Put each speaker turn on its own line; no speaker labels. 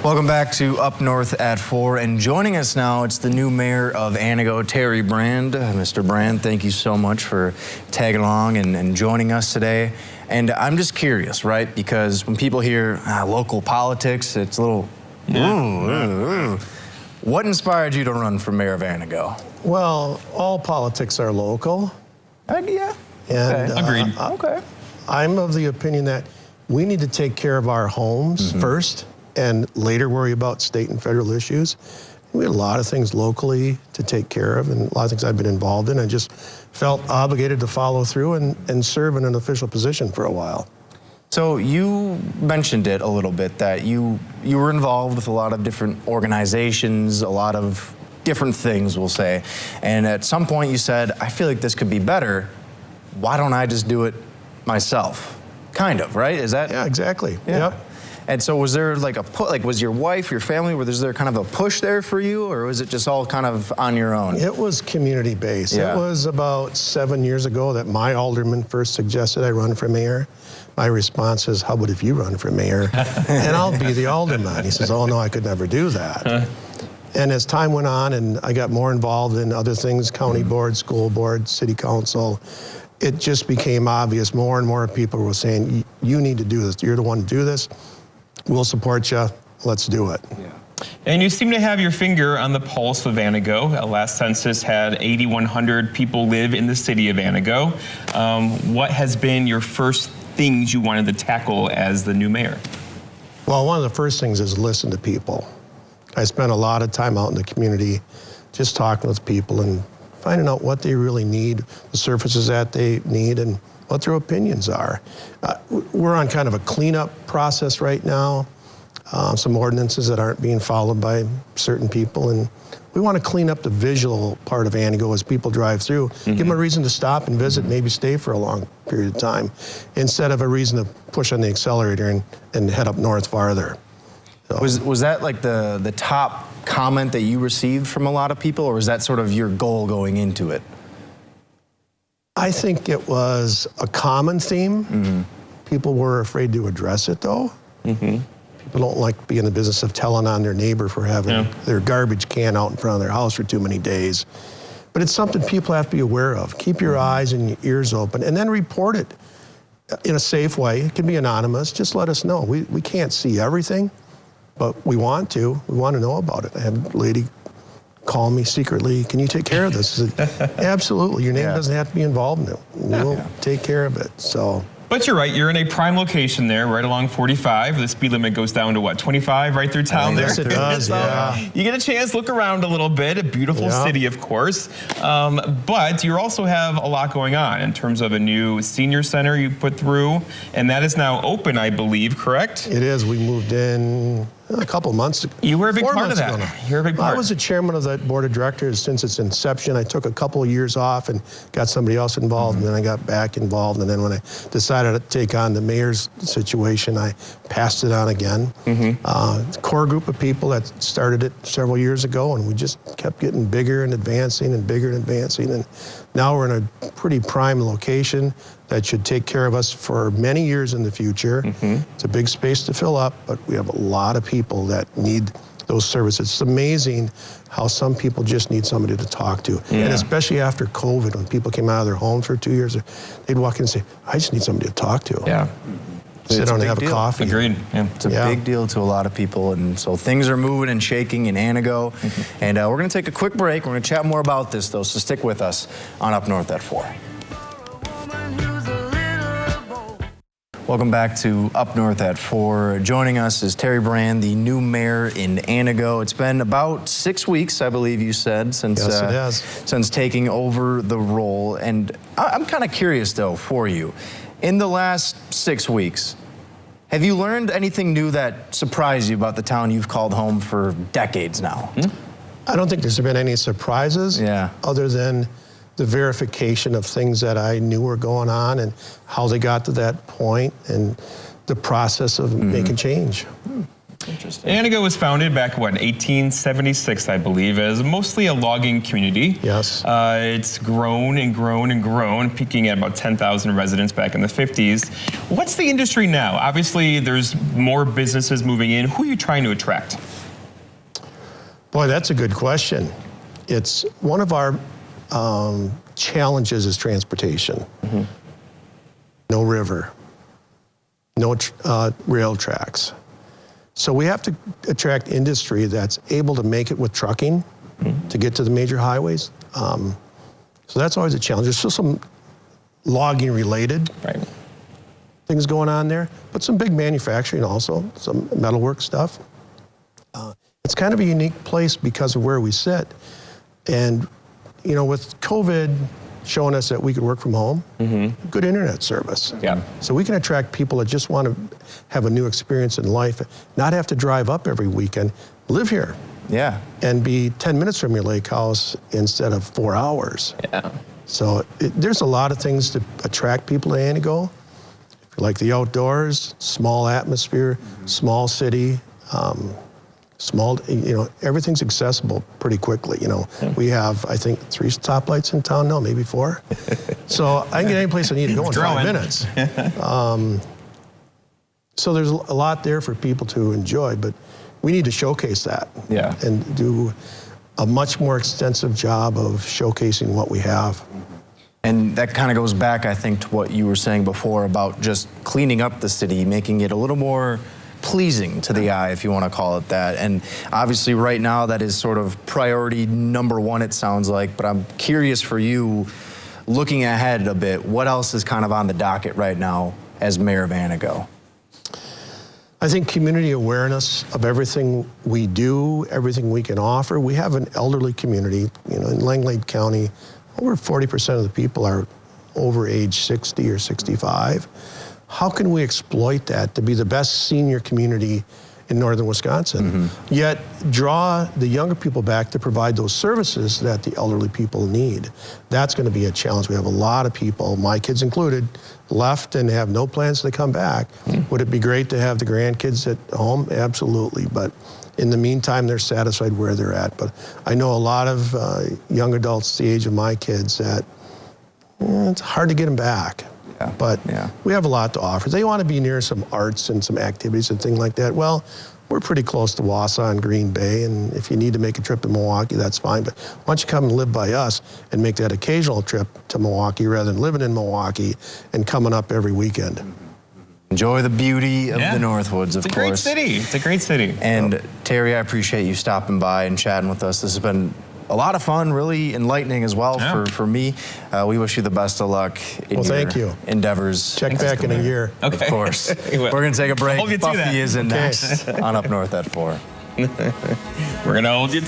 Welcome back to Up North at 4, and joining us now, it's the new mayor of Antigo, Terry Brand. Mr. Brand, thank you so much for tagging along and joining us today. And I'm just curious, right? Because when people hear local politics, it's a little, What inspired you to run for mayor of Antigo?
Well, all politics are local.
Yeah.
And,
Agreed. Okay.
I'm of the opinion that we need to take care of our homes first and later worry about state and federal issues. We had a lot of things locally to take care of and a lot of things I've been involved in. I just felt obligated to follow through and serve in an official position for a while.
So you mentioned it a little bit that you were involved with a lot of different organizations, a lot of different things, we'll say. And at some point you said, I feel like this could be better. Why don't I just do it myself? Kind of, right? Is that?
Yeah, exactly.
Yeah.
Yep.
And so was there like was your wife, your family, was there kind of a push there for you, or was it just all kind of on your own?
It was community-based.
Yeah.
It was about 7 years ago that my alderman first suggested I run for mayor. My response is, how about if you run for mayor and I'll be the alderman? He says, oh no, I could never do that. And as time went on and I got more involved in other things, county board, school board, city council, it just became obvious. More and more people were saying, you need to do this. You're the one to do this. We'll support you. Let's do it.
Yeah. And you seem to have your finger on the pulse of Antigo. Last census had 8,100 people live in the city of Antigo. What has been your first things you wanted to tackle as the new mayor?
Well, one of the first things is listen to people. I spent a lot of time out in the community just talking with people and finding out what they really need, the services that they need, and what their opinions are. We're on kind of a cleanup process right now. Some ordinances that aren't being followed by certain people, and we want to clean up the visual part of Antigo as people drive through. Give them a reason to stop and visit, maybe stay for a long period of time, instead of a reason to push on the accelerator and head up north farther. So.
Was that like the top comment that you received from a lot of people, or was that sort of your goal going into it?
I think it was a common theme. People were afraid to address it, though. People don't like to be in the business of telling on their neighbor for having their garbage can out in front of their house for too many days. But it's something people have to be aware of. Keep your eyes and your ears open, and then report it in a safe way. It can be anonymous. Just let us know. We can't see everything, but we want to. We want to know about it. I had a lady call me secretly, can you take care of this? I said, absolutely, your name doesn't have to be involved in it. We'll take care of it, so.
But you're right, you're in a prime location there, right along 45. The speed limit goes down to what, 25 right through town there?
Yes, it does,
so you get a chance to look around a little bit, a beautiful city, of course. But you also have a lot going on in terms of a new senior center you put through, and that is now open, I believe, correct?
It is. We moved in a couple months ago.
You were a big part of that. You're a big part.
I was the chairman of that board of directors since its inception. I took a couple of years off and got somebody else involved, and then I got back involved. And then when I decided to take on the mayor's situation, I passed it on again. Core group of people that started it several years ago, and we just kept getting bigger and advancing and bigger and advancing. And now we're in a pretty prime location that should take care of us for many years in the future. It's a big space to fill up, but we have a lot of people that need those services. It's amazing how some people just need somebody to talk to. And especially after COVID, when people came out of their homes for 2 years, they'd walk in and say, I just need somebody to talk to. Sit down and have a coffee.
Agreed.
It's a big deal to a lot of people, and so things are moving and shaking in Antigo. And we're going to take a quick break. We're going to chat more about this, though, so stick with us on Up North at 4. Welcome back to Up North at 4. Joining us is Terry Brand, the new mayor in Antigo. It's been about 6 weeks, I believe you said, since taking over the role. And I'm kind of curious, though, for you. In the last 6 weeks, have you learned anything new that surprised you about the town you've called home for decades now?
I don't think there's been any surprises other than the verification of things that I knew were going on and how they got to that point and the process of making change.
Interesting.
Antigo was founded back, 1876, I believe, as mostly a logging community.
Yes.
It's grown and grown and grown, peaking at about 10,000 residents back in the 50s. What's the industry now? Obviously, there's more businesses moving in. Who are you trying to attract?
Boy, that's a good question. It's one of our challenges is transportation. Mm-hmm. No river, no rail tracks. So we have to attract industry that's able to make it with trucking to get to the major highways. So that's always a challenge. There's still some logging related things going on there, but some big manufacturing also, some metalwork stuff. It's kind of a unique place because of where we sit. And, you know, with COVID showing us that we could work from home, good internet service.
Yeah.
So we can attract people that just want to have a new experience in life, not have to drive up every weekend, live here.
Yeah.
And be 10 minutes from your lake house instead of 4 hours.
Yeah.
So there's a lot of things to attract people to Antigo. If you like the outdoors, small atmosphere, small city, small, you know, everything's accessible pretty quickly. You know, we have, I think, 3 stoplights in town now, maybe 4. So I can get any place I need to go in 5 minutes. So there's a lot there for people to enjoy, but we need to showcase that.
Yeah.
And do a much more extensive job of showcasing what we have.
And that kind of goes back, I think, to what you were saying before about just cleaning up the city, making it a little more pleasing to the eye, if you want to call it that. And obviously right now that is sort of priority number 1, it sounds like, but I'm curious for you, looking ahead a bit, what else is kind of on the docket right now as mayor of Antigo?
I think community awareness of everything we do, everything we can offer. We have an elderly community, you know, in Langlade County, over 40% of the people are over age 60 or 65. How can we exploit that to be the best senior community in northern Wisconsin, yet draw the younger people back to provide those services that the elderly people need? That's going to be a challenge. We have a lot of people, my kids included, left and have no plans to come back. Would it be great to have the grandkids at home? Absolutely, but in the meantime, they're satisfied where they're at. But I know a lot of young adults the age of my kids that it's hard to get them back. But we have a lot to offer. They want to be near some arts and some activities and things like that. Well, we're pretty close to Wausau and Green Bay, and if you need to make a trip to Milwaukee, that's fine. But why don't you come and live by us and make that occasional trip to Milwaukee rather than living in Milwaukee and coming up every weekend.
Enjoy the beauty of the Northwoods, of course.
It's a great city. It's a great city.
And Terry, I appreciate you stopping by and chatting with us. This has been a lot of fun, really enlightening as well for me. We wish you the best of luck in your endeavors.
Check back in a year.
Okay. Of course. We're going to take a break. Buffy is in next on Up North at 4.
We're going to hold you.